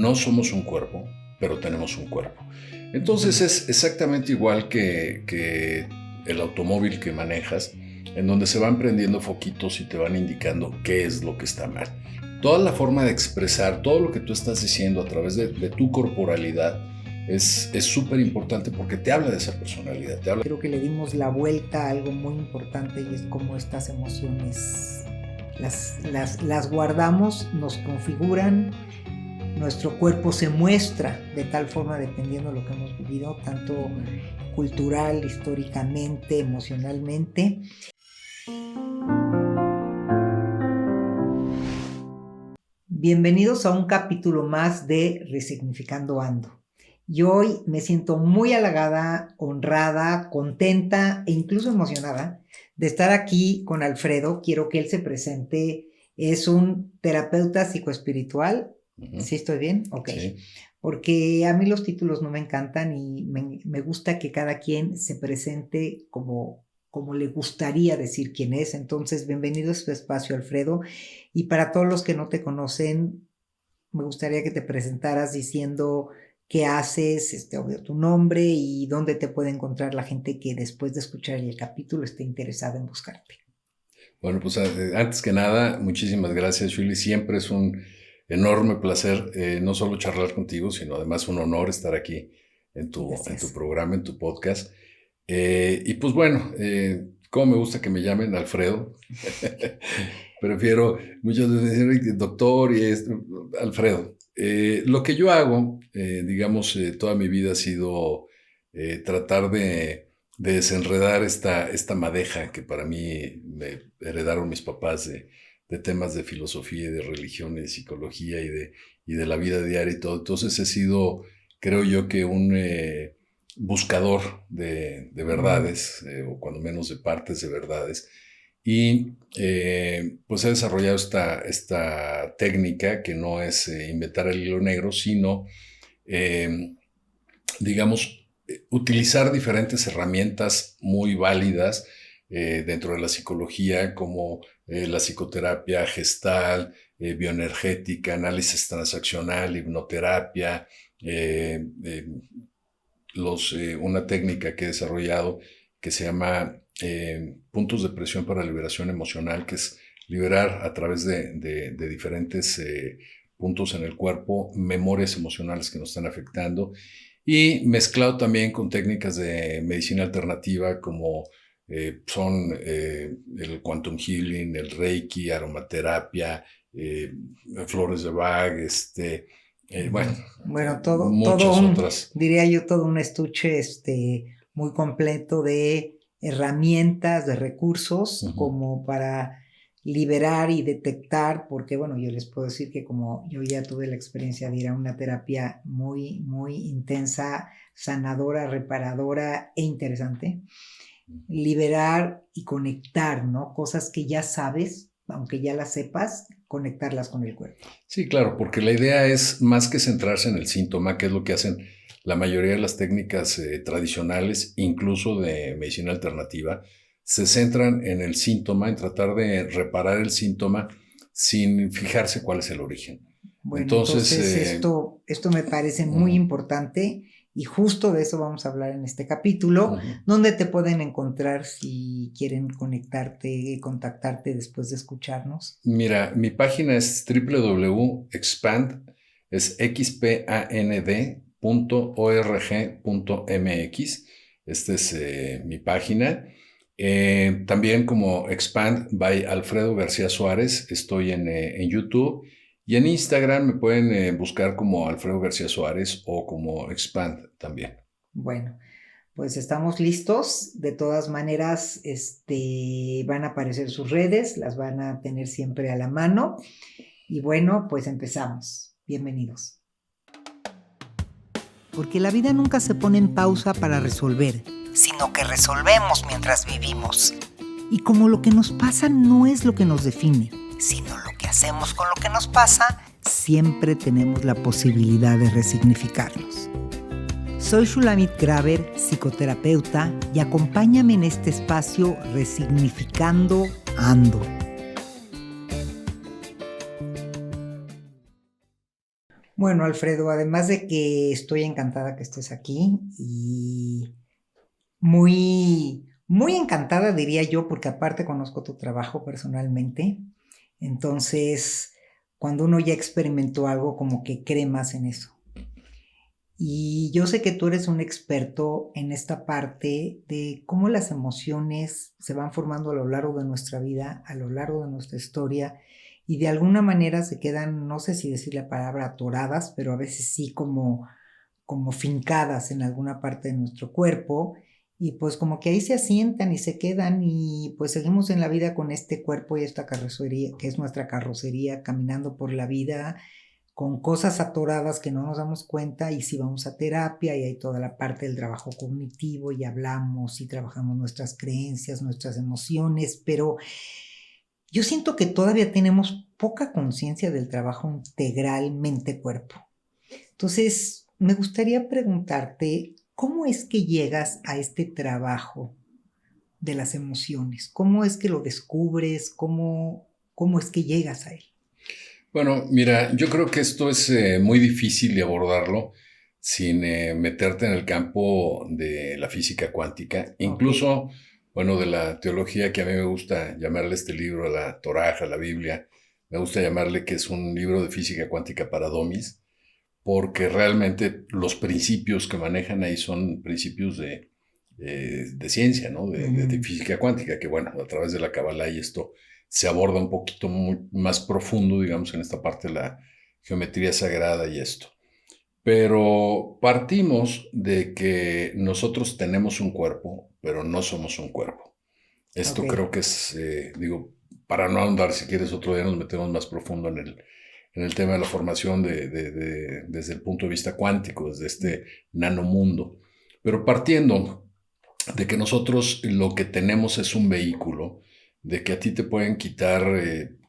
no somos un cuerpo, pero tenemos un cuerpo. Entonces es exactamente igual que el automóvil que manejas, en donde se van prendiendo foquitos y te van indicando qué es lo que está mal. Toda la forma de expresar, todo lo que tú estás diciendo a través de tu corporalidad es súper importante porque te habla de esa personalidad. Creo que le dimos la vuelta a algo muy importante y es cómo estas emociones las guardamos, nos configuran, nuestro cuerpo se muestra de tal forma dependiendo de lo que hemos vivido, tanto cultural, históricamente, emocionalmente. Bienvenidos a un capítulo más de Resignificando Ando. Y hoy me siento muy halagada, honrada, contenta e incluso emocionada de estar aquí con Alfredo. Quiero que él se presente. Es un terapeuta psicoespiritual. ¿Sí estoy bien? Ok. Sí. Porque a mí los títulos no me encantan y me gusta que cada quien se presente como le gustaría decir quién es. Entonces, bienvenido a su espacio, Alfredo. Y para todos los que no te conocen, me gustaría que te presentaras diciendo qué haces, obvio, tu nombre y dónde te puede encontrar la gente que después de escuchar el capítulo esté interesada en buscarte. Bueno, pues antes que nada, muchísimas gracias, Julie. Siempre es un enorme placer no solo charlar contigo, sino además un honor estar aquí en tu programa, en tu podcast. Y pues bueno, como me gusta que me llamen Alfredo. Prefiero muchas veces decir doctor y Alfredo. Lo que yo hago, digamos, toda mi vida ha sido tratar de desenredar esta madeja que para mí me heredaron mis papás de temas de filosofía y de religión y de psicología y de la vida diaria y todo. Entonces he sido, creo yo, que un buscador de verdades, o cuando menos de partes de verdades. Y pues he desarrollado esta técnica que no es inventar el hilo negro, sino, digamos, utilizar diferentes herramientas muy válidas dentro de la psicología, como la psicoterapia gestal, bioenergética, análisis transaccional, hipnoterapia, una técnica que he desarrollado que se llama puntos de presión para liberación emocional, que es liberar a través de diferentes puntos en el cuerpo memorias emocionales que nos están afectando, y mezclado también con técnicas de medicina alternativa como son el quantum healing, el reiki, aromaterapia, flores de Bach, bueno, todo otras. Diría yo, todo un estuche muy completo de herramientas, de recursos, como para liberar y detectar, porque bueno, yo les puedo decir que como yo ya tuve la experiencia de ir a una terapia muy, muy intensa, sanadora, reparadora e interesante, liberar y conectar, ¿no? Cosas que ya sabes, aunque ya las sepas, conectarlas con el cuerpo. Sí, claro, porque la idea es más que centrarse en el síntoma, que es lo que hacen la mayoría de las técnicas tradicionales, incluso de medicina alternativa, se centran en el síntoma, en tratar de reparar el síntoma sin fijarse cuál es el origen. Bueno, entonces esto me parece muy importante y justo de eso vamos a hablar en este capítulo. ¿Dónde te pueden encontrar si quieren conectarte, contactarte después de escucharnos? Mira, mi página es www.expand, es xpand.org.mx. Esta es mi página. También como Expand by Alfredo García Suárez, estoy en YouTube, y en Instagram me pueden buscar como Alfredo García Suárez o como Expand también. Bueno, pues estamos listos. De todas maneras, van a aparecer sus redes, las van a tener siempre a la mano. Y bueno, pues empezamos. Bienvenidos. Porque la vida nunca se pone en pausa para resolver, sino que resolvemos mientras vivimos. Y como lo que nos pasa no es lo que nos define, sino lo que hacemos con lo que nos pasa, siempre tenemos la posibilidad de resignificarnos. Soy Shulamit Graber, psicoterapeuta, y acompáñame en este espacio Resignificando Ando. Bueno, Alfredo, además de que estoy encantada que estés aquí y muy encantada, diría yo, porque aparte conozco tu trabajo personalmente. Entonces, cuando uno ya experimentó algo, como que cree más en eso. Y yo sé que tú eres un experto en esta parte de cómo las emociones se van formando a lo largo de nuestra vida, a lo largo de nuestra historia, y de alguna manera se quedan, no sé si decir la palabra atoradas, pero a veces sí como fincadas en alguna parte de nuestro cuerpo, y pues como que ahí se asientan y se quedan, y pues seguimos en la vida con este cuerpo y esta carrocería, que es nuestra carrocería, caminando por la vida con cosas atoradas que no nos damos cuenta, y si vamos a terapia y hay toda la parte del trabajo cognitivo y hablamos y trabajamos nuestras creencias, nuestras emociones, pero yo siento que todavía tenemos poca conciencia del trabajo integral mente-cuerpo. Entonces, me gustaría preguntarte, ¿cómo es que llegas a este trabajo de las emociones? ¿Cómo es que lo descubres? ¿Cómo es que llegas a él? Bueno, mira, yo creo que esto es muy difícil de abordarlo sin meterte en el campo de la física cuántica, Ok, incluso, bueno, de la teología que a mí me gusta llamarle este libro, la Torá, la Biblia, me gusta llamarle que es un libro de física cuántica para domis, porque realmente los principios que manejan ahí son principios de ciencia, ¿no? De ujú, física cuántica, que bueno, a través de la Kabbalah y esto se aborda un poquito más profundo, digamos, en esta parte de la geometría sagrada y esto. Pero partimos de que nosotros tenemos un cuerpo, pero no somos un cuerpo. ok, Esto creo que es, digo, para no ahondar, si quieres otro día nos metemos más profundo en el tema de la formación desde el punto de vista cuántico, desde este nanomundo. Pero partiendo de que nosotros lo que tenemos es un vehículo, de que a ti te pueden quitar,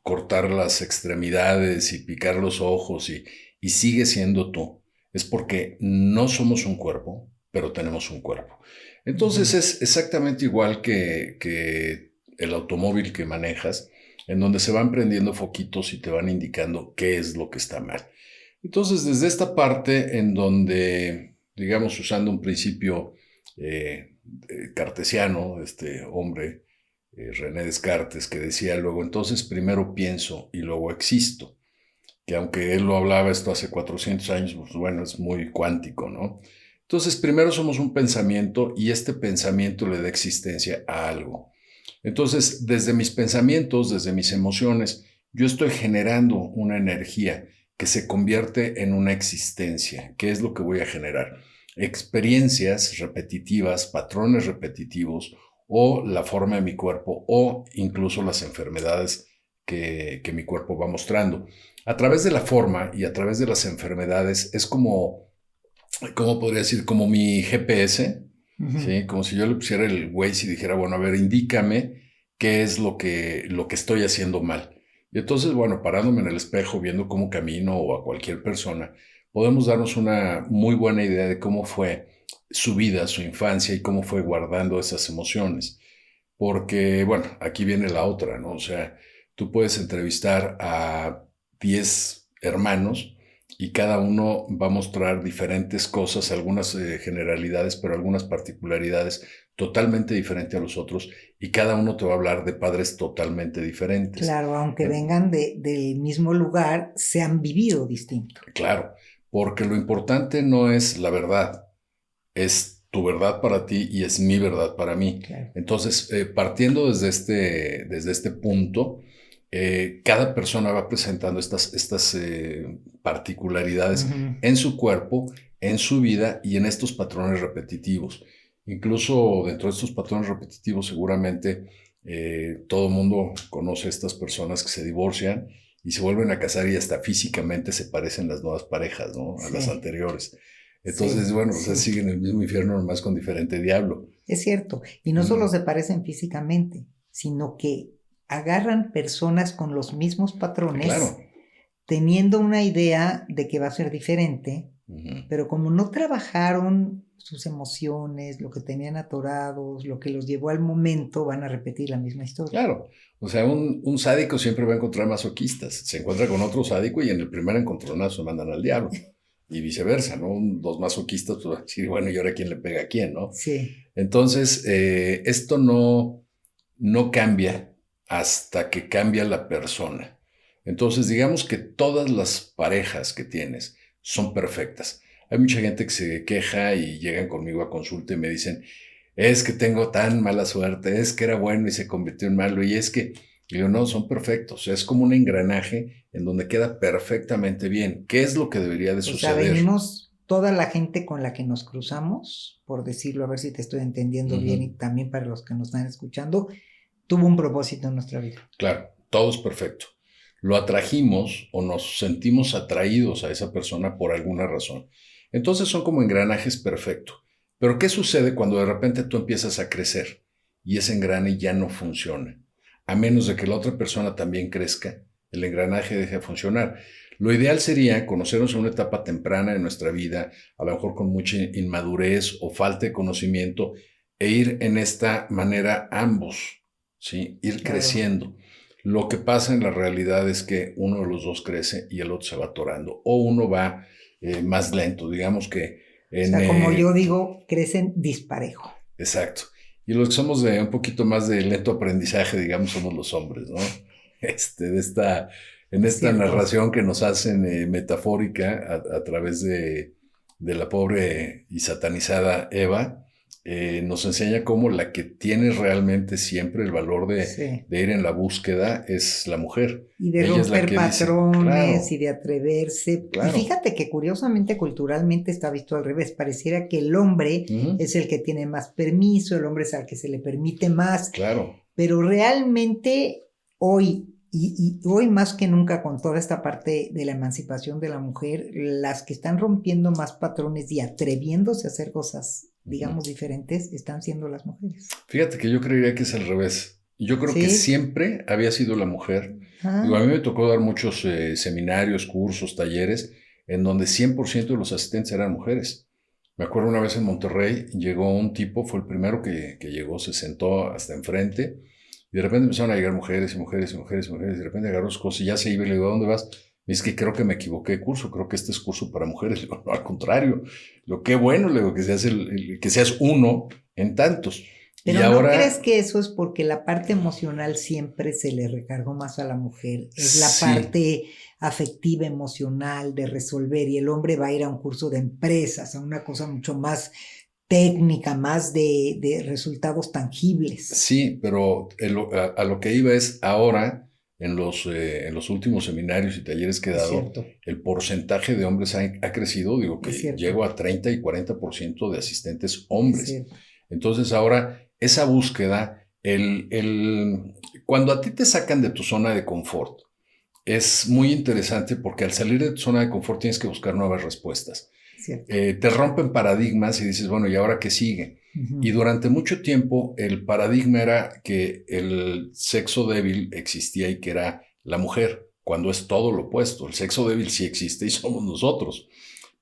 cortar las extremidades y picar los ojos y sigue siendo tú. Es porque no somos un cuerpo, pero tenemos un cuerpo. Entonces ujú, es exactamente igual que el automóvil que manejas, en donde se van prendiendo foquitos y te van indicando qué es lo que está mal. Entonces, desde esta parte en donde, digamos, usando un principio cartesiano, este hombre, René Descartes, que decía luego, entonces primero pienso y luego existo, que aunque él lo hablaba esto hace 400 años, pues bueno, es muy cuántico, ¿no? Entonces, primero somos un pensamiento y este pensamiento le da existencia a algo. Entonces, desde mis pensamientos, desde mis emociones, yo estoy generando una energía que se convierte en una existencia. ¿Qué es lo que voy a generar? Experiencias repetitivas, patrones repetitivos, o la forma de mi cuerpo, o incluso las enfermedades que mi cuerpo va mostrando. A través de la forma y a través de las enfermedades es como, ¿cómo podría decir? Como mi GPS, ujú. ¿sí? Como si yo le pusiera el Waze y dijera, bueno, a ver, indícame qué es lo que estoy haciendo mal. Y entonces, bueno, parándome en el espejo, viendo cómo camino o a cualquier persona, podemos darnos una muy buena idea de cómo fue su vida, su infancia y cómo fue guardando esas emociones. Porque, bueno, aquí viene la otra, ¿no? O sea, tú puedes entrevistar a 10 hermanos y cada uno va a mostrar diferentes cosas, algunas generalidades, pero algunas particularidades totalmente diferentes a los otros, y cada uno te va a hablar de padres totalmente diferentes. Claro, aunque Eh, vengan del mismo lugar, se han vivido distinto. Claro, porque lo importante no es la verdad, es tu verdad para ti y es mi verdad para mí. Claro. Entonces, partiendo desde este punto, cada persona va presentando estas particularidades Ujú. en su cuerpo, en su vida y en estos patrones repetitivos. Incluso dentro de estos patrones repetitivos, seguramente todo el mundo conoce a estas personas que se divorcian y se vuelven a casar y hasta físicamente se parecen las nuevas parejas, ¿no? A las Sí, anteriores. Entonces, sí, bueno, o sea, sí. siguen el mismo infierno, nomás con diferente diablo. Es cierto. Y no solo Mm, se parecen físicamente, sino que agarran personas con los mismos patrones, claro. teniendo una idea de que va a ser diferente, Ujú. pero como no trabajaron sus emociones, lo que tenían atorados, lo que los llevó al momento, van a repetir la misma historia. Claro, o sea, un sádico siempre va a encontrar masoquistas. Se encuentra con otro sádico y en el primer encontronazo se mandan al diablo. Y viceversa, ¿no? Dos masoquistas, pues van a decir, bueno, ¿y ahora quién le pega a quién, no? Sí. Entonces, esto no cambia hasta que cambia la persona. Entonces, digamos que todas las parejas que tienes son perfectas. Hay mucha gente que se queja y llegan conmigo a consulta y me dicen, es que tengo tan mala suerte, es que era bueno y se convirtió en malo, y es que, digo, no, son perfectos. O sea, es como un engranaje en donde queda perfectamente bien. ¿Qué es lo que debería de suceder? O sea, venimos toda la gente con la que nos cruzamos, por decirlo, a ver si te estoy entendiendo bien, y también para los que nos están escuchando, tuvo un propósito en nuestra vida. Claro, todo es perfecto. Lo atrajimos o nos sentimos atraídos a esa persona por alguna razón. Entonces son como engranajes perfectos. Pero ¿qué sucede cuando de repente tú empiezas a crecer y ese engrane ya no funciona? A menos de que la otra persona también crezca, el engranaje deja de funcionar. Lo ideal sería conocernos en una etapa temprana de nuestra vida, a lo mejor con mucha inmadurez o falta de conocimiento, e ir en esta manera ambos, ¿sí? Ir creciendo. Lo que pasa en la realidad es que uno de los dos crece y el otro se va atorando, o uno va más lento, digamos que... o sea, como yo digo, crecen disparejo. Exacto. Y los que somos de un poquito más de lento aprendizaje, digamos, somos los hombres, ¿no? En esta narración que nos hacen metafórica a través de la pobre y satanizada Eva, nos enseña cómo la que tiene realmente siempre el valor de ir en la búsqueda es la mujer. Y de romper patrones, claro, y de atreverse. Claro. Y fíjate que curiosamente, culturalmente está visto al revés. Pareciera que el hombre es el que tiene más permiso, el hombre es al que se le permite más. Claro. Pero realmente hoy, y hoy más que nunca con toda esta parte de la emancipación de la mujer, las que están rompiendo más patrones y atreviéndose a hacer cosas, digamos, diferentes, están siendo las mujeres. Fíjate que yo creería que es al revés. Yo creo que siempre había sido la mujer. Digo, a mí me tocó dar muchos seminarios, cursos, talleres, en donde 100% de los asistentes eran mujeres. Me acuerdo una vez en Monterrey, llegó un tipo, fue el primero que llegó, se sentó hasta enfrente, y de repente empezaron a llegar mujeres y mujeres y mujeres y mujeres, y de repente agarró sus cosas y ya se iba y le digo, ¿a dónde vas? Me dice que creo que me equivoqué de curso, creo que este es curso para mujeres. Le digo, no, al contrario, lo que bueno, le digo, que seas uno en tantos. Pero y ahora, ¿no crees que eso es porque la parte emocional siempre se le recargó más a la mujer? Es la parte afectiva, emocional, de resolver, y el hombre va a ir a un curso de empresas, a una cosa mucho más técnica, más de resultados tangibles. Sí, pero a lo que iba es ahora, en los últimos seminarios y talleres que he dado, el porcentaje de hombres ha crecido, digo que llego a 30 y 40% de asistentes hombres. Entonces ahora, esa búsqueda, cuando a ti te sacan de tu zona de confort, es muy interesante porque al salir de tu zona de confort tienes que buscar nuevas respuestas. Te rompen paradigmas y dices, bueno, ¿y ahora qué sigue? Y durante mucho tiempo el paradigma era que el sexo débil existía y que era la mujer, cuando es todo lo opuesto. El sexo débil sí existe y somos nosotros.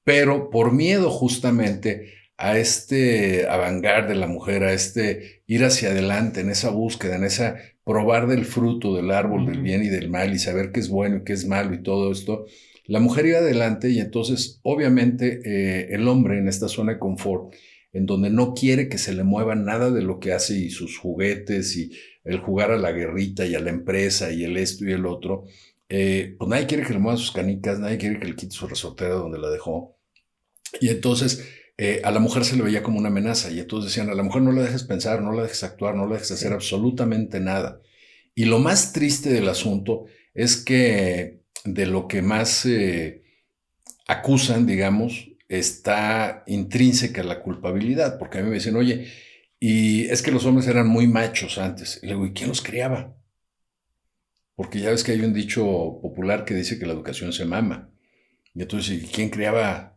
Pero por miedo justamente a este avant-garde de la mujer, a este ir hacia adelante en esa búsqueda, en esa probar del fruto del árbol del bien y del mal y saber qué es bueno y qué es malo y todo esto, la mujer iba adelante y entonces obviamente el hombre en esta zona de confort, en donde no quiere que se le mueva nada de lo que hace y sus juguetes y el jugar a la guerrita y a la empresa y el esto y el otro, pues nadie quiere que le mueva sus canicas, nadie quiere que le quite su resortera donde la dejó. Y entonces a la mujer se le veía como una amenaza y entonces decían, a la mujer no la dejes pensar, no la dejes actuar, no la dejes hacer absolutamente nada. Y lo más triste del asunto es que de lo que más acusan, digamos, está intrínseca la culpabilidad, porque a mí me dicen, oye, y es que los hombres eran muy machos antes. Y le digo, ¿y quién los criaba? Porque ya ves que hay un dicho popular que dice que la educación se mama. Y entonces, ¿quién criaba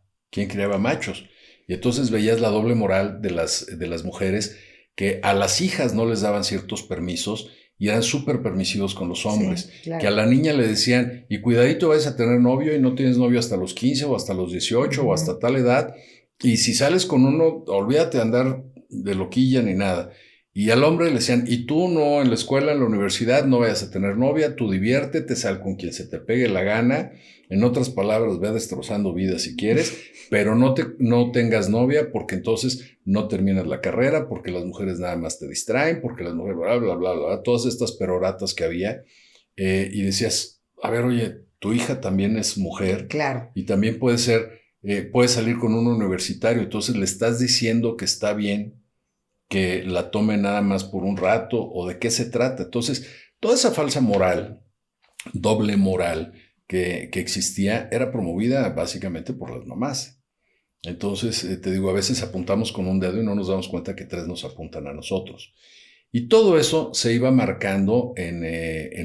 machos? Y entonces veías la doble moral de las mujeres, que a las hijas no les daban ciertos permisos y eran súper permisivos con los hombres. Sí, claro. Que a la niña le decían, y cuidadito vayas a tener novio y no tienes novio hasta los 15 o hasta los 18 o hasta tal edad. Y si sales con uno, olvídate de andar de loquilla ni nada. Y al hombre le decían, y tú no, en la escuela, en la universidad, no vayas a tener novia, tú diviértete, sal con quien se te pegue la gana. En otras palabras, ve destrozando vidas si quieres, pero no tengas novia porque entonces no terminas la carrera, porque las mujeres nada más te distraen, porque las mujeres, bla, bla, bla, bla, todas estas peroratas que había. Y decías, a ver, oye, tu hija también es mujer. Claro. Y también puede salir con un universitario, entonces le estás diciendo que está bien que la tome nada más por un rato, o de qué se trata. Entonces, toda esa falsa moral, doble moral que existía, era promovida básicamente por las mamás. Entonces, te digo, a veces apuntamos con un dedo y no nos damos cuenta que tres nos apuntan a nosotros. Y todo eso se iba marcando en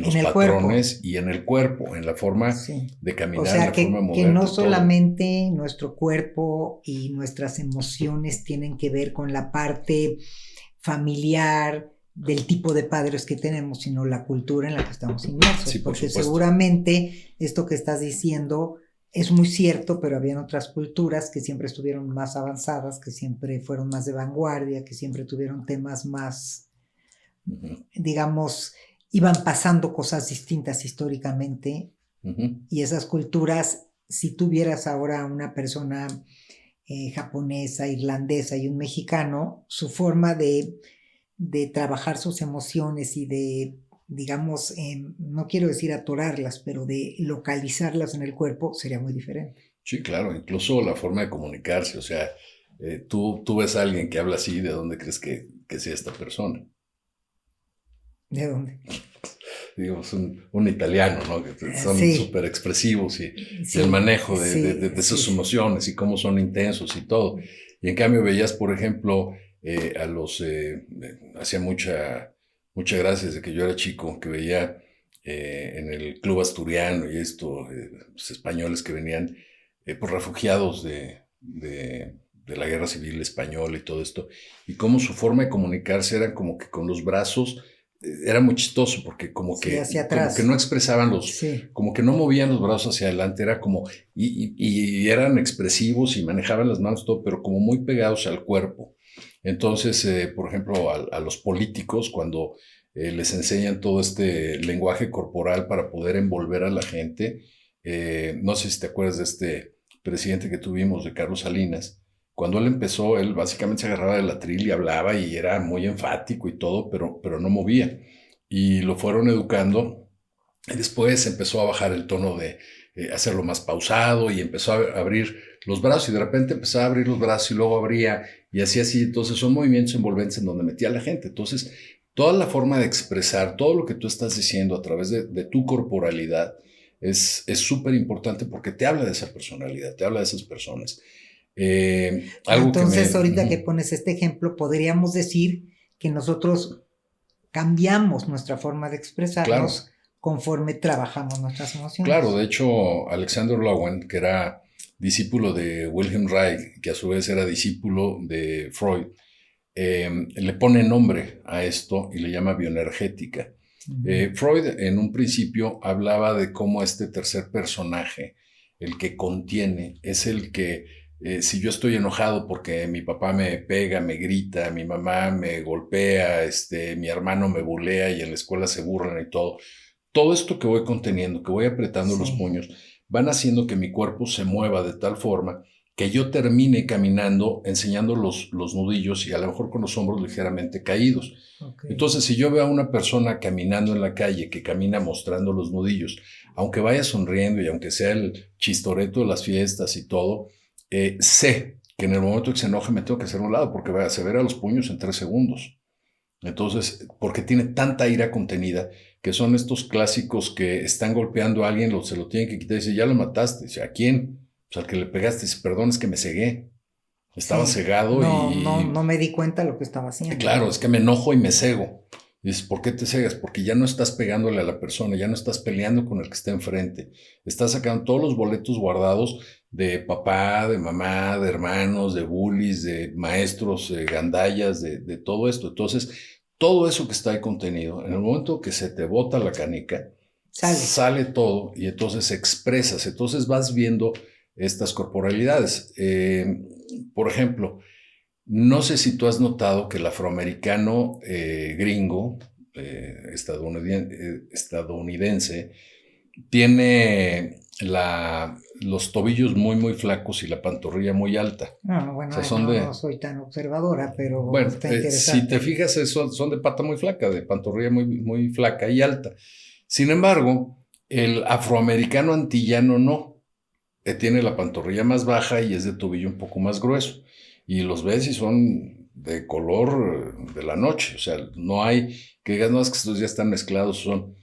los patrones cuerpo. Y en el cuerpo, en la forma de caminar, o sea, en la forma de moverte. Que no solamente nuestro cuerpo y nuestras emociones tienen que ver con la parte familiar, del tipo de padres que tenemos, sino la cultura en la que estamos inmersos. Sí, porque seguramente esto que estás diciendo es muy cierto, pero habían otras culturas que siempre estuvieron más avanzadas, que siempre fueron más de vanguardia, que siempre tuvieron temas más... digamos, iban pasando cosas distintas históricamente, y esas culturas, si tuvieras ahora una persona japonesa, irlandesa y un mexicano, su forma de trabajar sus emociones y de, digamos, no quiero decir atorarlas, pero de localizarlas en el cuerpo sería muy diferente. Sí, claro, incluso la forma de comunicarse, o sea, tú ves a alguien que habla así, ¿de dónde crees que sea esta persona? ¿De dónde? Digamos, un italiano, ¿no? Que son súper expresivos y el manejo de sus emociones y cómo son intensos y todo. Y en cambio veías, por ejemplo, hacía mucha gracia desde que yo era chico, que veía en el Club Asturiano y los españoles que venían pues refugiados de la Guerra Civil Española y todo esto, y cómo su forma de comunicarse era como que con los brazos. Era muy chistoso porque como que no expresaban como que no movían los brazos hacia adelante, era como, y eran expresivos y manejaban las manos todo, pero como muy pegados al cuerpo. Entonces, por ejemplo, a los políticos, cuando les enseñan todo este lenguaje corporal para poder envolver a la gente, no sé si te acuerdas de este presidente que tuvimos, de Carlos Salinas. Cuando él empezó, él básicamente se agarraba del atril y hablaba y era muy enfático y todo, pero no movía. Y lo fueron educando y después empezó a bajar el tono de hacerlo más pausado y empezó a abrir los brazos y de repente empezó a abrir los brazos y luego abría y hacía así. Entonces son movimientos envolventes en donde metía a la gente. Entonces toda la forma de expresar todo lo que tú estás diciendo a través de tu corporalidad es súper importante porque te habla de esa personalidad, te habla de esas personas. Entonces, ahorita que pones este ejemplo, podríamos decir que nosotros cambiamos nuestra forma de expresarnos conforme trabajamos nuestras emociones. Claro, de hecho, Alexander Lowen, que era discípulo de Wilhelm Reich, que a su vez era discípulo de Freud, le pone nombre a esto y le llama bioenergética. Freud en un principio hablaba de cómo este tercer personaje, el que contiene, es el que si yo estoy enojado porque mi papá me pega, me grita, mi mamá me golpea, mi hermano me bulea y en la escuela se burlan y todo esto que voy conteniendo, que voy apretando los puños, van haciendo que mi cuerpo se mueva de tal forma que yo termine caminando enseñando los nudillos y a lo mejor con los hombros ligeramente caídos. Entonces, si yo veo a una persona caminando en la calle que camina mostrando los nudillos, aunque vaya sonriendo y aunque sea el chistoreto de las fiestas y todo, sé que en el momento que se enoje me tengo que hacer a un lado porque se verá los puños en 3 segundos. Entonces, porque tiene tanta ira contenida, que son estos clásicos que están golpeando a alguien, se lo tienen que quitar y dice, ya lo mataste. Dice, ¿a quién? Pues al que le pegaste. Dice, perdón, es que me cegué. Estaba cegado no me di cuenta de lo que estaba haciendo. Claro, es que me enojo y me cego. Dices, ¿por qué te cegas? Porque ya no estás pegándole a la persona, ya no estás peleando con el que está enfrente. Estás sacando todos los boletos guardados de papá, de mamá, de hermanos, de bullies, de maestros, gandallas, de todo esto. Entonces, todo eso que está ahí contenido, en el momento que se te bota la canica, Sale. sale todo y entonces expresas, entonces vas viendo estas corporalidades. Por ejemplo, no sé si tú has notado que el afroamericano gringo, estadounidense, tiene los tobillos muy, muy flacos y la pantorrilla muy alta. No, O bueno, sea, son no soy tan observadora, pero bueno, está si te interesante. fijas, son de pata muy flaca, de pantorrilla muy, muy flaca y alta. Sin embargo, el afroamericano antillano no. Tiene la pantorrilla más baja y es de tobillo un poco más grueso. Y los ves y son de color de la noche. O sea, no hay que digas, no, es que estos ya están mezclados, son.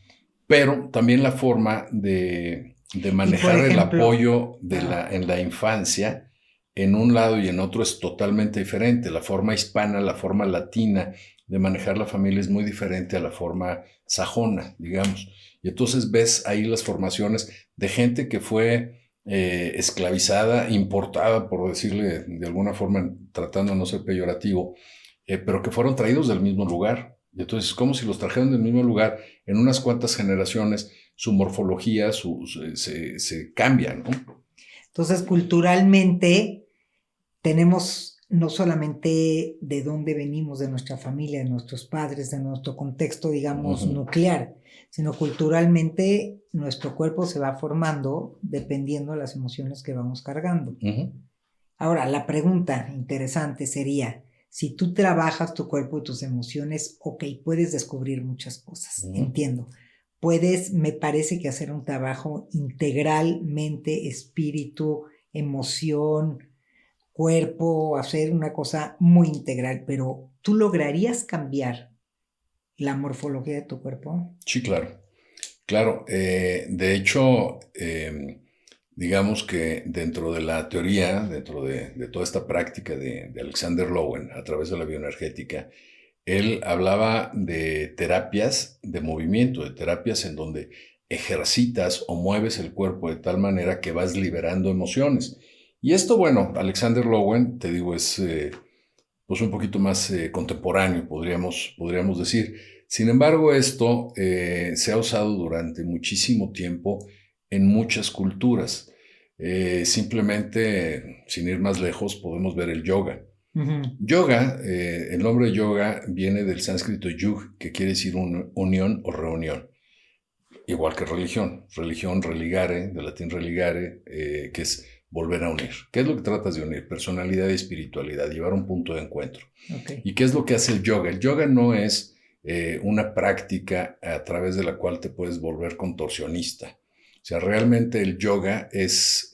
Pero también la forma de Y por manejar el ejemplo, apoyo en la infancia en un lado y en otro es totalmente diferente. La forma hispana, la forma latina de manejar la familia es muy diferente a la forma sajona, digamos. Y entonces ves ahí las formaciones de gente que fue esclavizada, importada, por decirle de alguna forma, tratando de no ser peyorativo, pero que fueron traídos del mismo lugar. Y entonces es como si los trajeron del mismo lugar en unas cuantas generaciones, su morfología se cambia, ¿no? entonces culturalmente tenemos no solamente de dónde venimos, de nuestra familia, de nuestros padres, de nuestro contexto, digamos, nuclear, sino culturalmente nuestro cuerpo se va formando dependiendo de las emociones que vamos cargando. Ahora, la pregunta interesante sería, si tú trabajas tu cuerpo y tus emociones, ok, puedes descubrir muchas cosas, entiendo. Puedes, me parece que hacer un trabajo integralmente, espíritu, emoción, cuerpo, hacer una cosa muy integral, pero ¿tú lograrías cambiar la morfología de tu cuerpo? Sí, claro. Claro, de hecho, digamos que dentro de la teoría, dentro de toda esta práctica de Alexander Lowen a través de la bioenergética, él hablaba de terapias de movimiento, de terapias en donde ejercitas o mueves el cuerpo de tal manera que vas liberando emociones. Y esto, bueno, Alexander Lowen, te digo, es pues un poquito más contemporáneo, podríamos decir. Sin embargo, esto se ha usado durante muchísimo tiempo en muchas culturas. Simplemente, sin ir más lejos, podemos ver el yoga. Yoga, el nombre de yoga viene del sánscrito yug, que quiere decir unión o reunión. Igual que religión. Religión, religare, del latín religare, que es volver a unir. ¿Qué es lo que tratas de unir? Personalidad y espiritualidad, llevar un punto de encuentro. Okay. ¿Y qué es lo que hace el yoga? El yoga no es una práctica a través de la cual te puedes volver contorsionista. O sea, realmente el yoga es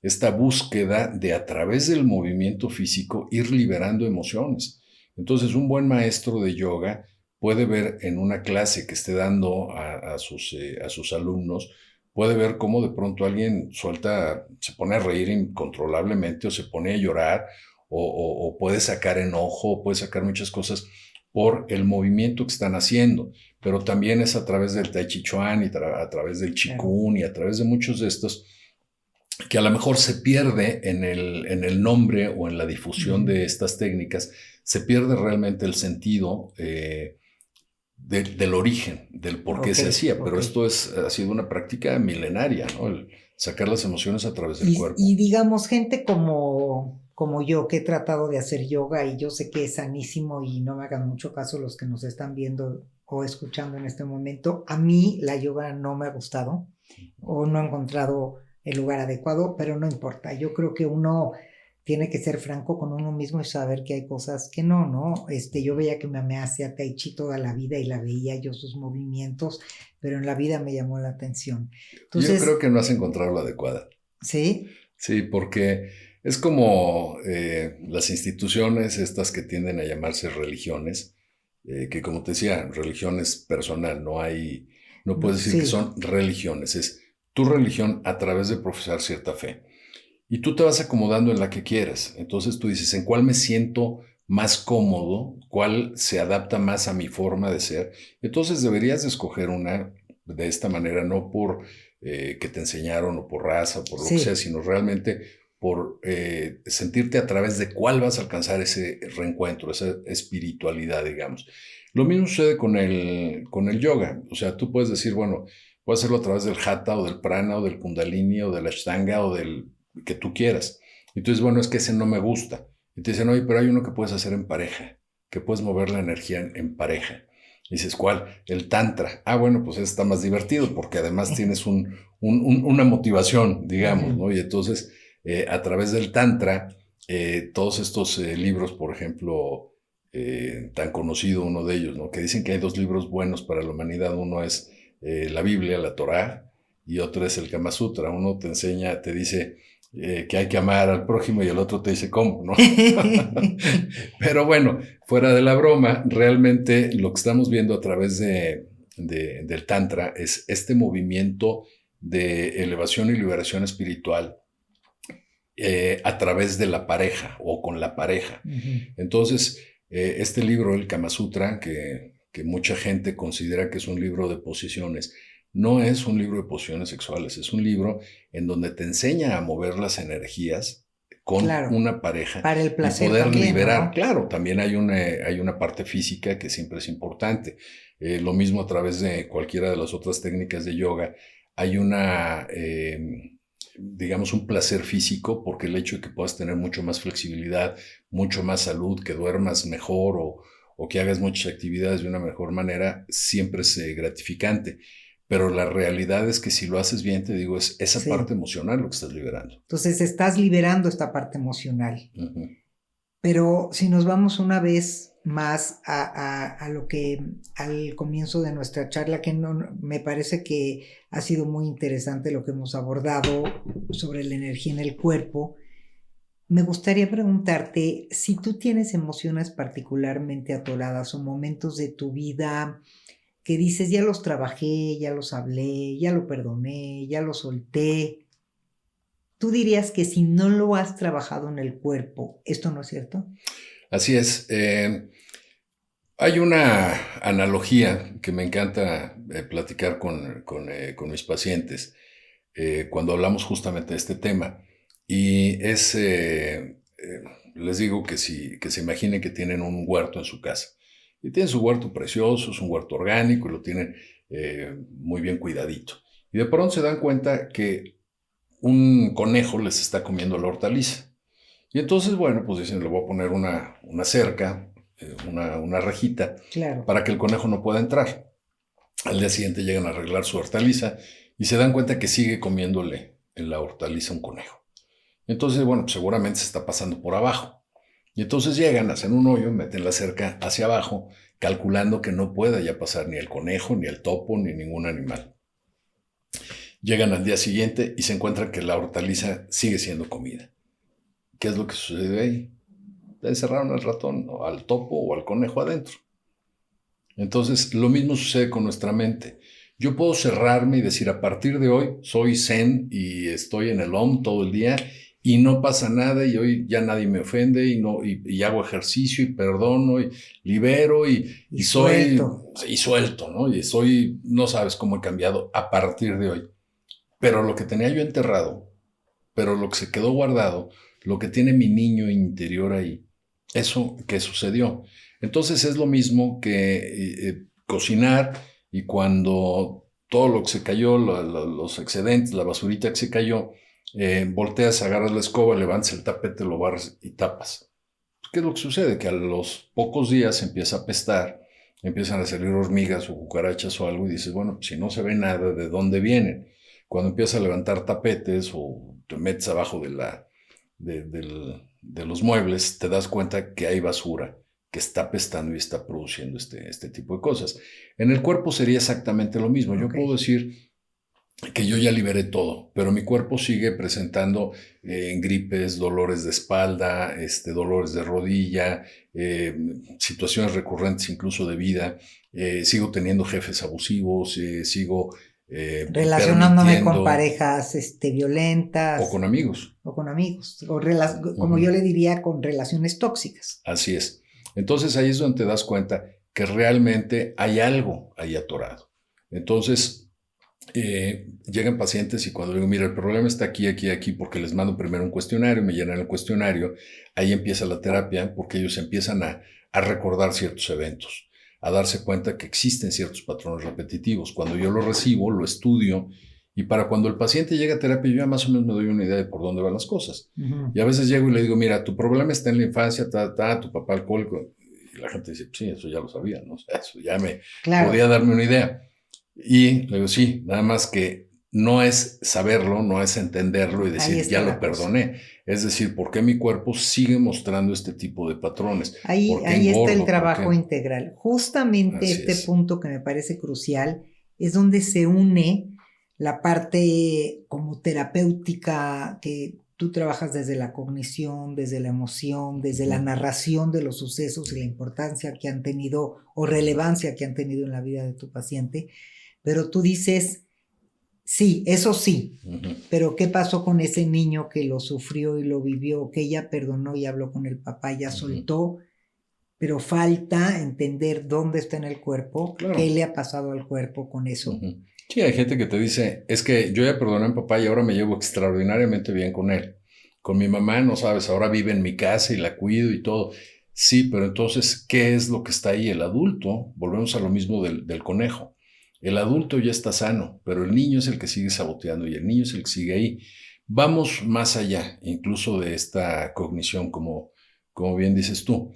esta búsqueda de a través del movimiento físico ir liberando emociones. Entonces, un buen maestro de yoga puede ver en una clase que esté dando a sus alumnos, puede ver cómo de pronto alguien se pone a reír incontrolablemente o se pone a llorar o puede sacar enojo, puede sacar muchas cosas por el movimiento que están haciendo, pero también es a través del Tai Chi Chuan y a través del Qigong y a través de muchos de estos que a lo mejor se pierde en el nombre o en la difusión de estas técnicas, se pierde realmente el sentido del origen, del por qué se hacía, pero esto ha sido una práctica milenaria, ¿no? El sacar las emociones a través del cuerpo. Y digamos, gente como yo que he tratado de hacer yoga y yo sé que es sanísimo y no me hagan mucho caso los que nos están viendo o escuchando en este momento, a mí la yoga no me ha gustado o no he encontrado el lugar adecuado, pero no importa, yo creo que uno tiene que ser franco con uno mismo y saber que hay cosas que no, ¿no? Yo veía que mi mamá hacía tai chi toda la vida y la veía yo sus movimientos, pero en la vida me llamó la atención. Entonces, yo creo que no has encontrado la adecuada. ¿Sí? Sí, porque es como las instituciones estas que tienden a llamarse religiones, que como te decía, religión es personal, no puedes decir que son religiones, es tu religión a través de profesar cierta fe. Y tú te vas acomodando en la que quieras. Entonces tú dices, ¿en cuál me siento más cómodo? ¿Cuál se adapta más a mi forma de ser? Entonces deberías de escoger una de esta manera, no por que te enseñaron o por raza o por lo que sea, sino realmente por sentirte a través de cuál vas a alcanzar ese reencuentro, esa espiritualidad, digamos. Lo mismo sucede con el yoga. O sea, tú puedes decir, bueno, voy a hacerlo a través del hatha o del prana o del kundalini o del ashtanga o del que tú quieras. Y tú dices, bueno, es que ese no me gusta. Y te dicen, oye, pero hay uno que puedes hacer en pareja, que puedes mover la energía en pareja. Y dices, ¿cuál? El tantra. Ah, bueno, pues ese está más divertido porque además tienes una motivación, digamos, ¿no? Y entonces, a través del tantra, todos estos libros, por ejemplo, tan conocido uno de ellos, ¿no? Que dicen que hay 2 libros buenos para la humanidad. Uno es la Biblia, la Torá, y otro es el Kama Sutra. Uno te enseña, te dice que hay que amar al prójimo y el otro te dice cómo, ¿no? Pero bueno, fuera de la broma, realmente lo que estamos viendo a través del Tantra es este movimiento de elevación y liberación espiritual a través de la pareja o con la pareja. Entonces, este libro, el Kama Sutra, que mucha gente considera que es un libro de posiciones, no es un libro de posiciones sexuales, es un libro en donde te enseña a mover las energías con una pareja para el placer y poder también, liberar. ¿no? Claro, también hay una parte física que siempre es importante. Lo mismo a través de cualquiera de las otras técnicas de yoga. Hay digamos, un placer físico, porque el hecho de que puedas tener mucho más flexibilidad, mucho más salud, que duermas mejor o que hagas muchas actividades de una mejor manera, siempre es gratificante. Pero la realidad es que si lo haces bien, te digo, es esa parte emocional lo que estás liberando. Entonces estás liberando esta parte emocional. Pero si nos vamos una vez más a lo que al comienzo de nuestra charla, que me parece que ha sido muy interesante lo que hemos abordado sobre la energía en el cuerpo, me gustaría preguntarte si tú tienes emociones particularmente atoradas o momentos de tu vida que dices, ya los trabajé, ya los hablé, ya lo perdoné, ya lo solté. ¿Tú dirías que si no lo has trabajado en el cuerpo, esto no es cierto? Así es. Hay una analogía que me encanta platicar con mis pacientes cuando hablamos justamente de este tema. Y les digo que se imaginen que tienen un huerto en su casa. Y tienen su huerto precioso, es un huerto orgánico y lo tienen muy bien cuidadito. Y de pronto se dan cuenta que un conejo les está comiendo la hortaliza. Y entonces, bueno, pues dicen, le voy a poner una cerca, una rejita, para que el conejo no pueda entrar. Al día siguiente llegan a arreglar su hortaliza y se dan cuenta que sigue comiéndole en la hortaliza un conejo. Entonces, bueno, pues seguramente se está pasando por abajo. Y entonces llegan, hacen un hoyo, meten la cerca hacia abajo, calculando que no pueda ya pasar ni el conejo, ni el topo, ni ningún animal. Llegan al día siguiente y se encuentran que la hortaliza sigue siendo comida. ¿Qué es lo que sucede ahí? Le encerraron al ratón, o al topo o al conejo adentro. Entonces, lo mismo sucede con nuestra mente. Yo puedo cerrarme y decir, a partir de hoy soy zen y estoy en el OM todo el día y no pasa nada y hoy ya nadie me ofende y hago ejercicio y perdono y libero y soy y suelto, ¿no? Y no sabes cómo he cambiado a partir de hoy. Pero lo que tenía yo enterrado, pero lo que se quedó guardado, lo que tiene mi niño interior ahí, eso que sucedió. Entonces es lo mismo que cocinar y cuando todo lo que se cayó, los excedentes, la basurita que se cayó, volteas, agarras la escoba, levantas el tapete, lo barres y tapas. ¿Qué es lo que sucede? Que a los pocos días empieza a apestar, empiezan a salir hormigas o cucarachas o algo y dices, bueno, pues si no se ve nada, ¿de dónde vienen? Cuando empiezas a levantar tapetes o te metes abajo de los muebles, te das cuenta que hay basura que está apestando y está produciendo este tipo de cosas. En el cuerpo sería exactamente lo mismo. Yo puedo decir que yo ya liberé todo, pero mi cuerpo sigue presentando gripes, dolores de espalda, dolores de rodilla, situaciones recurrentes incluso de vida. Sigo teniendo jefes abusivos, sigo relacionándome con parejas violentas. O con amigos. O con amigos. Como yo le diría, con relaciones tóxicas. Así es. Entonces ahí es donde te das cuenta que realmente hay algo ahí atorado. Entonces, llegan pacientes y cuando digo, mira, el problema está aquí, aquí, aquí, porque les mando primero un cuestionario, me llenan el cuestionario, ahí empieza la terapia, porque ellos empiezan a recordar ciertos eventos, a darse cuenta que existen ciertos patrones repetitivos. Cuando yo lo recibo, lo estudio, y para cuando el paciente llega a terapia, yo ya más o menos me doy una idea de por dónde van las cosas. Y a veces llego y le digo, mira, tu problema está en la infancia, tu papá alcohólico. Y la gente dice, sí, eso ya lo sabía, ¿no? O sea, eso ya me podía darme una idea. Y le digo, sí, nada más que no es saberlo, no es entenderlo y decir, ya lo perdoné. Es decir, ¿por qué mi cuerpo sigue mostrando este tipo de patrones? Ahí está el trabajo integral. Justamente este punto que me parece crucial es donde se une la parte como terapéutica, que tú trabajas desde la cognición, desde la emoción, desde la narración de los sucesos y la importancia que han tenido o relevancia que han tenido en la vida de tu paciente. Pero tú dices, sí, eso sí, pero ¿qué pasó con ese niño que lo sufrió y lo vivió, que ya perdonó y habló con el papá, ya soltó? Pero falta entender dónde está en el cuerpo, qué le ha pasado al cuerpo con eso. Sí, hay gente que te dice, es que yo ya perdoné a mi papá y ahora me llevo extraordinariamente bien con él. Con mi mamá, no sabes, ahora vive en mi casa y la cuido y todo. Sí, pero entonces, ¿qué es lo que está ahí? El adulto, volvemos a lo mismo del conejo. El adulto ya está sano, pero el niño es el que sigue saboteando y el niño es el que sigue ahí. Vamos más allá, incluso de esta cognición, como bien dices tú.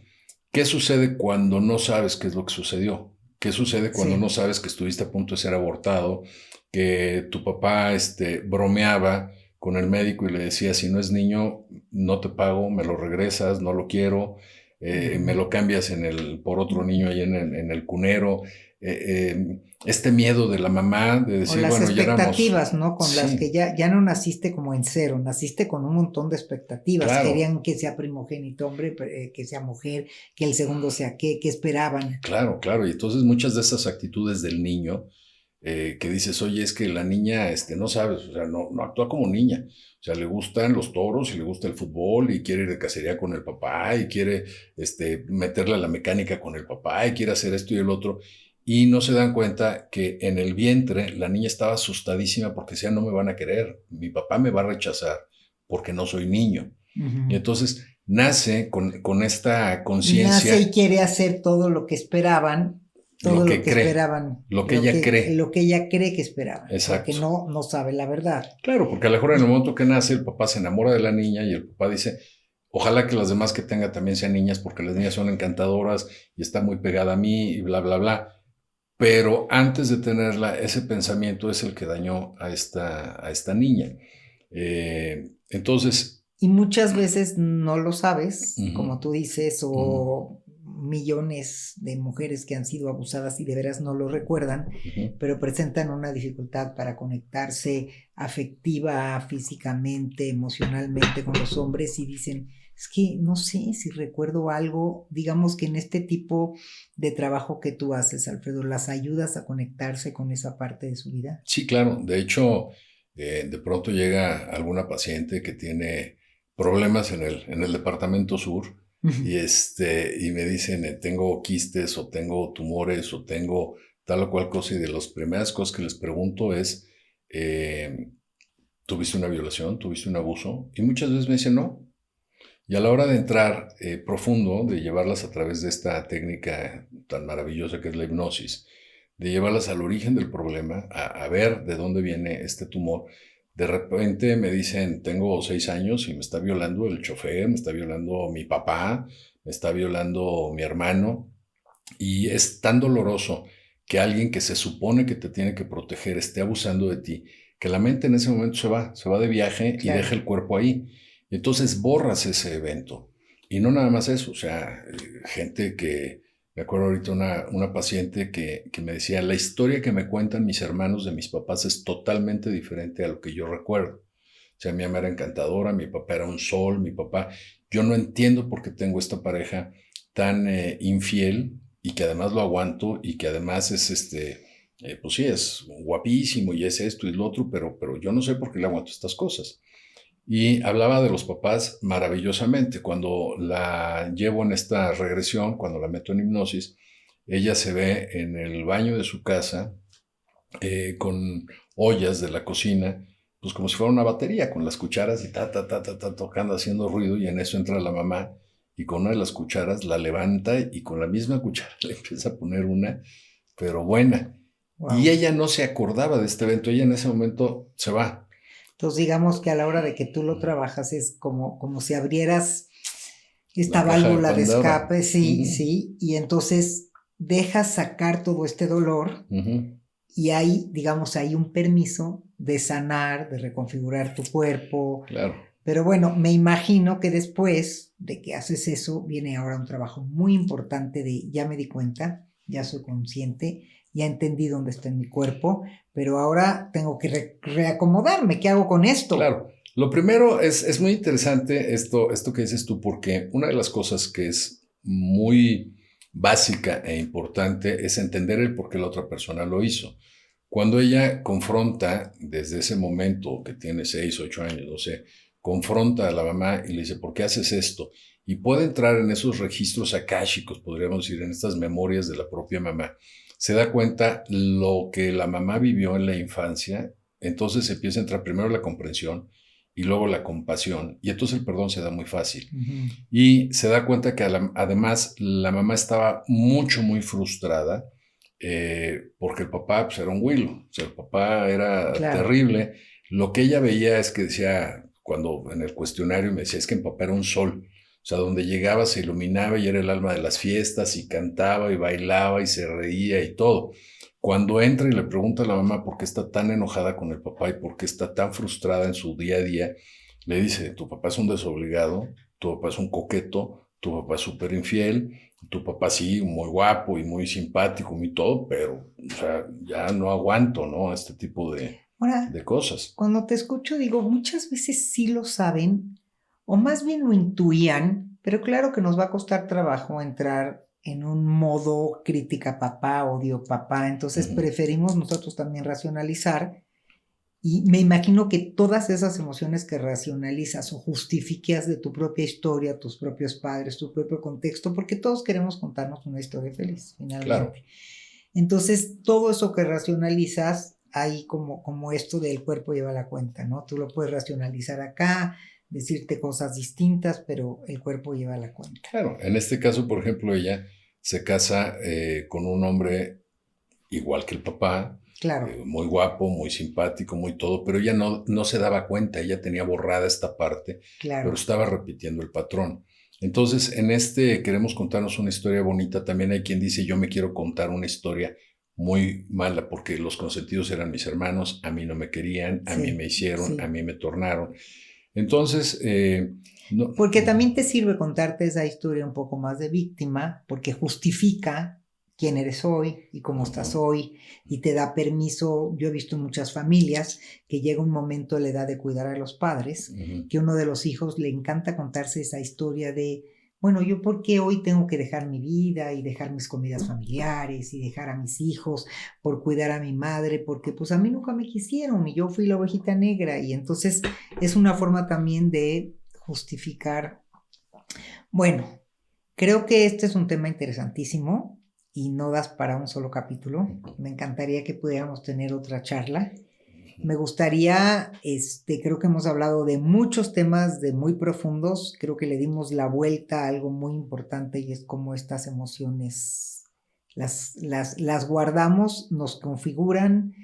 ¿Qué sucede cuando no sabes qué es lo que sucedió? ¿Qué sucede cuando no sabes que estuviste a punto de ser abortado? Que tu papá bromeaba con el médico y le decía, si no es niño, no te pago, me lo regresas, no lo quiero, me lo cambias por otro niño ahí en el cunero. Este miedo de la mamá de decir, o las bueno, expectativas, ¿no? Con las que ya no naciste como en cero, naciste con un montón de expectativas. Claro. Querían que sea primogénito hombre, que sea mujer, que el segundo sea qué esperaban. Claro, claro. Y entonces muchas de esas actitudes del niño que dices, oye, es que la niña no sabes, o sea, no actúa como niña. O sea, le gustan los toros y le gusta el fútbol y quiere ir de cacería con el papá y quiere meterle a la mecánica con el papá y quiere hacer esto y el otro. Y no se dan cuenta que en el vientre la niña estaba asustadísima porque decía, no me van a querer, mi papá me va a rechazar porque no soy niño. Y entonces nace con esta conciencia. Nace y quiere hacer todo lo que esperaban. Todo lo que esperaban. Lo que ella cree. Lo que ella cree que esperaban. Exacto. Porque no sabe la verdad. Claro, porque a lo mejor en el momento que nace, el papá se enamora de la niña y el papá dice, ojalá que las demás que tenga también sean niñas porque las niñas son encantadoras y está muy pegada a mí y bla, bla, bla. Pero antes de tenerla, ese pensamiento es el que dañó a esta niña. Entonces... Y muchas veces no lo sabes, como tú dices, o millones de mujeres que han sido abusadas y de veras no lo recuerdan, pero presentan una dificultad para conectarse afectiva, físicamente, emocionalmente con los hombres y dicen, es que no sé si recuerdo algo, digamos que en este tipo de trabajo que tú haces, Alfredo, ¿las ayudas a conectarse con esa parte de su vida? Sí, claro. De hecho, de pronto llega alguna paciente que tiene problemas en el departamento sur y me dicen, tengo quistes o tengo tumores o tengo tal o cual cosa y de las primeras cosas que les pregunto es, ¿tuviste una violación? ¿Tuviste un abuso? Y muchas veces me dicen no. Y a la hora de entrar profundo, de llevarlas a través de esta técnica tan maravillosa que es la hipnosis, de llevarlas al origen del problema, a ver de dónde viene este tumor, de repente me dicen, tengo 6 años y me está violando el chofer, me está violando mi papá, me está violando mi hermano. Y es tan doloroso que alguien que se supone que te tiene que proteger esté abusando de ti, que la mente en ese momento se va de viaje y deja el cuerpo ahí. Y entonces borras ese evento. Y no nada más eso, o sea, gente que, me acuerdo ahorita una paciente que me decía, la historia que me cuentan mis hermanos de mis papás es totalmente diferente a lo que yo recuerdo. O sea, mi mamá era encantadora, mi papá era un sol, mi papá, yo no entiendo por qué tengo esta pareja tan infiel y que además lo aguanto y que además es pues sí, es guapísimo y es esto y lo otro, pero yo no sé por qué le aguanto estas cosas. Y hablaba de los papás maravillosamente. Cuando la llevo en esta regresión, cuando la meto en hipnosis, ella se ve en el baño de su casa con ollas de la cocina, pues como si fuera una batería, con las cucharas y tocando, haciendo ruido, y en eso entra la mamá y con una de las cucharas la levanta y con la misma cuchara le empieza a poner una, pero buena. Y Wow. ella no se acordaba de este evento, ella en ese momento se va. Entonces, digamos que a la hora de que tú lo trabajas es como si abrieras esta La caja de válvula de Pandora. escape, sí, Ujú, sí, y entonces dejas sacar todo este dolor ujú. y hay, digamos, hay un permiso de sanar, de reconfigurar tu cuerpo. Claro, Pero bueno, me imagino que después de que haces eso, viene ahora un trabajo muy importante de, ya me di cuenta, ya soy consciente, ya entendí dónde está en mi cuerpo, pero ahora tengo que reacomodarme. ¿Qué hago con esto? claro. Lo primero es muy interesante esto que dices tú, porque una de las cosas que es muy básica e importante es entender el por qué la otra persona lo hizo. Cuando ella confronta, desde ese momento que tiene 6, 8 años, no sé, confronta a la mamá y le dice, ¿por qué haces esto? Y puede entrar en esos registros akáshicos, podríamos decir, en estas memorias de la propia mamá. Se da cuenta lo que la mamá vivió en la infancia, entonces empieza a entrar primero la comprensión y luego la compasión, y entonces el perdón se da muy fácil. Ujú. Y se da cuenta que además la mamá estaba muy frustrada, porque el papá pues, era un huilo, o sea, el papá era Claro. terrible. Lo que ella veía es que decía, cuando en el cuestionario me decía, es que mi papá era un sol, o sea, donde llegaba se iluminaba y era el alma de las fiestas y cantaba y bailaba y se reía y todo. Cuando entra y le pregunta a la mamá por qué está tan enojada con el papá y por qué está tan frustrada en su día a día, le dice, tu papá es un desobligado, tu papá es un coqueto, tu papá es súper infiel, tu papá sí, muy guapo y muy simpático y todo, pero, o sea, ya no aguanto, ¿no? Este tipo Ahora, de cosas. cuando te escucho, digo, muchas veces sí lo saben, o más bien lo intuían, pero claro que nos va a costar trabajo entrar en un modo crítica papá, odio papá, entonces Ujú. preferimos nosotros también racionalizar. Y me imagino que todas esas emociones que racionalizas o justificas de tu propia historia, tus propios padres, tu propio contexto, porque todos queremos contarnos una historia feliz, Claro, finalmente. Entonces, todo eso que racionalizas, ahí como esto del cuerpo lleva la cuenta, ¿no? Tú lo puedes racionalizar acá, decirte cosas distintas, pero el cuerpo lleva la cuenta. claro. En este caso, por ejemplo, ella se casa con un hombre igual que el papá, Claro, muy guapo, muy simpático, muy todo, pero ella no se daba cuenta, ella tenía borrada esta parte, pero claro. estaba repitiendo el patrón. Entonces, en este queremos contarnos una historia bonita, también hay quien dice, yo me quiero contar una historia muy mala, porque los consentidos eran mis hermanos, a mí no me querían, a mí Sí, me hicieron, a sí. mí me tornaron. Entonces, no, Porque también te sirve contarte esa historia un poco más de víctima, porque justifica quién eres hoy y cómo estás uh-huh, hoy, y te da permiso. Yo he visto en muchas familias que llega un momento de la edad de cuidar a los padres, uh-huh, que uno de los hijos le encanta contarse esa historia de, bueno, yo por qué hoy tengo que dejar mi vida y dejar mis comidas familiares y dejar a mis hijos por cuidar a mi madre, porque pues a mí nunca me quisieron y yo fui la ovejita negra, y entonces es una forma también de justificar. Bueno, creo que este es un tema interesantísimo y no das para un solo capítulo. Me encantaría que pudiéramos tener otra charla. Me gustaría, creo que hemos hablado de muchos temas de muy profundos. Creo que le dimos la vuelta a algo muy importante, y es cómo estas emociones las guardamos, nos configuran,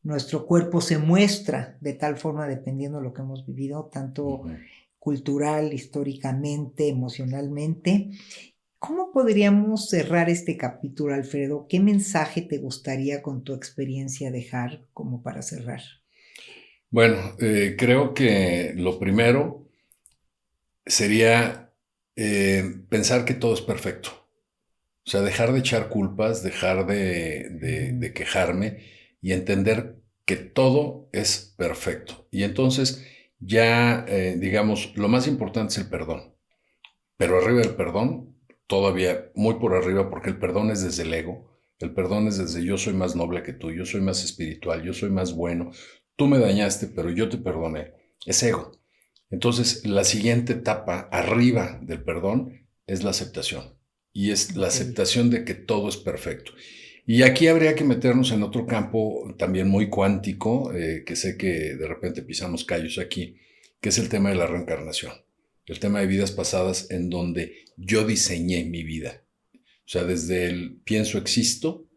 nuestro cuerpo se muestra de tal forma dependiendo de lo que hemos vivido, tanto uh-huh. cultural, históricamente, emocionalmente. ¿Cómo podríamos cerrar este capítulo, Alfredo? ¿Qué mensaje te gustaría con tu experiencia dejar como para cerrar? Bueno, creo que lo primero sería pensar que todo es perfecto. O sea, dejar de echar culpas, dejar de quejarme y entender que todo es perfecto. Y entonces ya, digamos, lo más importante es el perdón. Pero arriba del perdón, todavía muy por arriba, porque el perdón es desde el ego. El perdón es desde yo soy más noble que tú, yo soy más espiritual, yo soy más bueno. Tú me dañaste, pero yo te perdoné. Es ego. Entonces, la siguiente etapa arriba del perdón es la aceptación. Y es la Ok, aceptación de que todo es perfecto. Y aquí habría que meternos en otro campo también muy cuántico, que sé que de repente pisamos callos aquí, que es el tema de la reencarnación, el tema de vidas pasadas en donde yo diseñé mi vida. O sea, desde el pienso existo,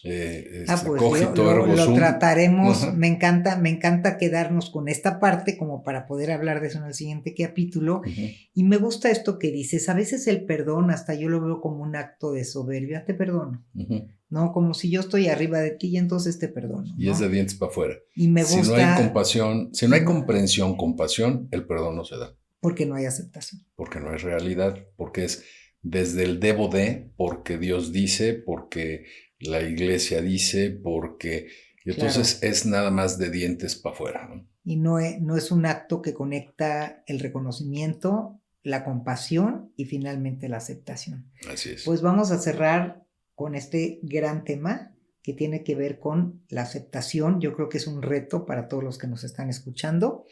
Pues cogito ergo lo sum. trataremos. Ajá. Me encanta quedarnos con esta parte como para poder hablar de eso en el siguiente capítulo. Uh-huh. Y me gusta esto que dices, a veces el perdón hasta yo lo veo como un acto de soberbia, te perdono, Uh-huh. ¿no? Como si yo estoy arriba de ti y entonces te perdono, Y es de ¿no? dientes para afuera. Y me Si no hay gusta, compasión, si no hay comprensión, compasión, el perdón no se da. porque no hay aceptación. Porque no es realidad, porque es desde el debo de, porque Dios dice, porque la iglesia dice, porque... Y entonces Claro. es nada más de dientes para afuera, ¿no? Y no es un acto que conecta el reconocimiento, la compasión y finalmente la aceptación. Así es. Pues vamos a cerrar con este gran tema que tiene que ver con la aceptación. Yo creo que es un reto para todos los que nos están escuchando.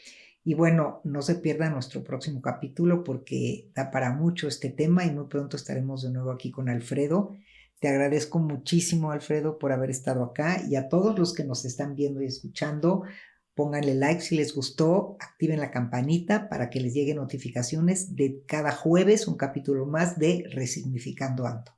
Y bueno, no se pierda nuestro próximo capítulo porque da para mucho este tema y muy pronto estaremos de nuevo aquí con Alfredo. Te agradezco muchísimo, Alfredo, por haber estado acá y a todos los que nos están viendo y escuchando, pónganle like si les gustó, activen la campanita para que les lleguen notificaciones de cada jueves un capítulo más de Resignificando Ando.